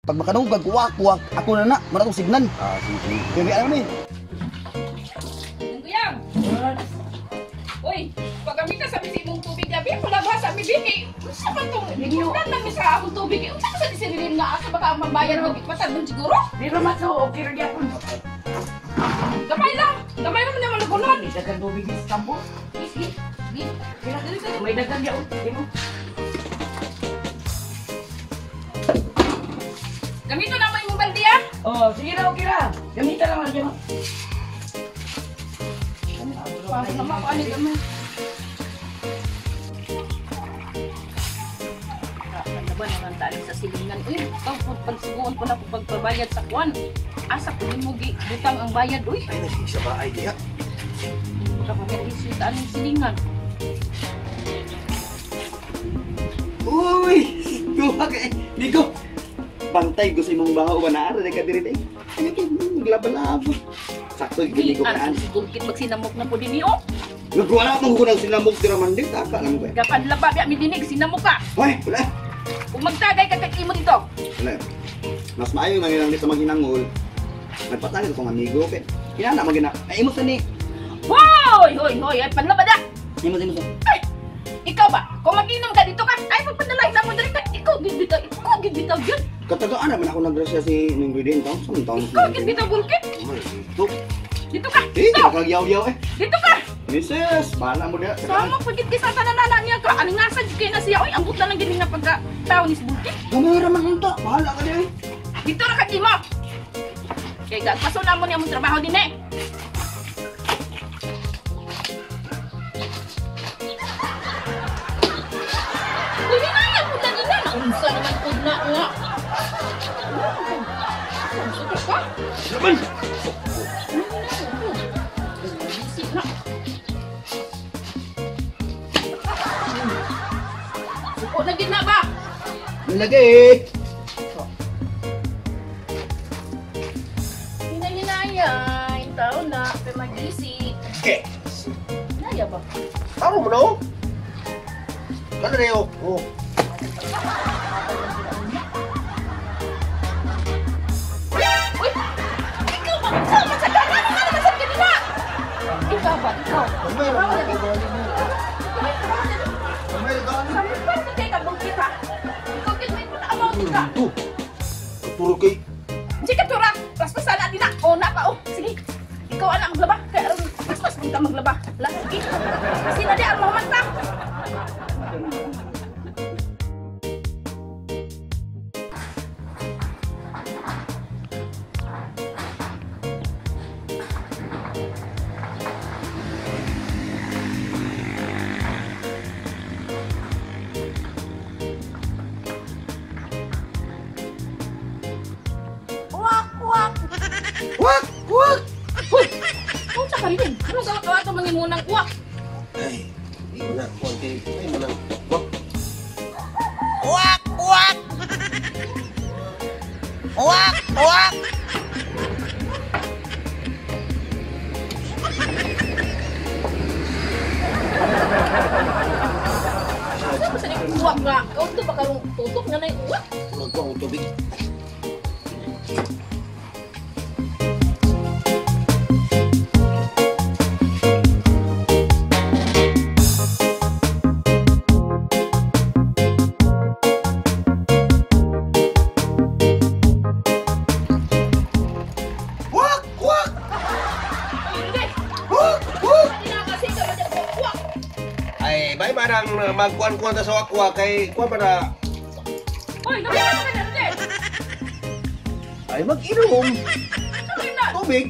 Pag makanong gagkuwak-kuwak, ako na na, maratong signan. Ah, sige. Kaya ano ni? Kuyang! Uy, pag kami kasabi sa imong tubig gabi, wala ba sa bibiki? Sa man itong naglunan namin sa akong tubig. Unsa ka sa disilin nga asa baka ang mambayan mo gitmatad mo siguro? Di ba maso, okay rin ako. Gamay lang! Gamay lang naman nagunan! May dagang tubig sa kampo. Sige, sige. Kaya dali ka. May dagang yaon. Di mo. Gamito naman yung balde ah! Oh, sige na, okay na. Gamitan lang natin. Para naman ko ano naman. Ano ba naman tali sa silingan? Uy, ikaw pagsiguan ko na kung pagpabayad sa kwan. Asa ko mo butang ang bayad, uy. Ay, nag-isa ba ay diya? Kapag-isip sa anong silingan. Uy! Duha ka eh! Nico! Bantay ko sa imong baho ba na ara ka diri day. Ano kay maglaba-labo. Sakto Hindi, gini ko kaan. ano, sigurkit magsinamok na po din iyo. Nagwala man ko nang sinamog dira man din taka lang ko. Kapag laba, biya, may dinig, sinamok ka. Hoy, wala. Kung magtagay ka kag-imo dito. Wala. Mas maayo nang ilang dito maginangol. Nagpatangin ko ng amigo kay. Kinana magina. Ay imo ni. Hoy! Hoy! Hoy! Ay, panlaba da! Imo imo. Ay! Ikaw ba? Kung mag-inom ka dito ka, ay, magpadalay na mo dali ka. Ikaw, gibitaw yun. Katagaan naman ako nagrasya si ingredient taon sa taon. Ikaw, gibitaw bulkit. Ito. Dito ka! Eh, Dito! nakagyaw-yaw eh. Dito ka! Misis, bahala mo dia. Sama, pagkit kisa sa nanana niya ka. Ano nga sa kayo na siya? Uy, ambot na lang gini nga pagka-tao ni bulkit. Gamara man unta, bahala ka dia. Dito na ka-imo! Kaya gagpaso na mo niya mong trabaho din eh. Uy, hinayang mo na nila. Naunsa naman po na nga. Unsa ka pa? Naman. Bisik na. Suko na gid na ba? Lagi. Hinay-hinayay. Tao na. Kaya mag-isip. Okay. Naya ba? Taro mo na oh. Kano na yun? Oh. Uy! Ikaw ba? Sama sa gana! Ano ka naman sa kanila? Ikaw ba? Ikaw? Kamay na mga kagawin mo. Kamay na gano'n. Sabi ba na kayo kabungkit ha? Ikaw kinwit mo na amaw ka. Ito. Turo kay. Sige tura! Paspasan natin na! O na pa o! Sige! Ikaw anak maglaba! Kaya paspas mo ka maglaba! Lagi! Kasi na di ang mga mata! Wak! Wak! Wak! Hoy! Kung sa kanilin, anong gawa-gawa ito mangimunang uwak? Ay, hindi ko na. Konti. Ay, mo lang. Wak! Uwak! Uwak! Uwak! Uwak! Ano ba sa niyong uwak nga? Kau ito ba karong tutok nga na yung uwak? Tulog ko ang tubig. Wak! Wak! Ay, hindi! Wak! Wak! Hindi na kasi ka ba dyan uwak? Ay, may marang magkuhan-kuhan ta sa wakwa kay kuhan pa na. Hoy, naman ka na hindi! Ay, mag-inom. Sabi na! Tubig.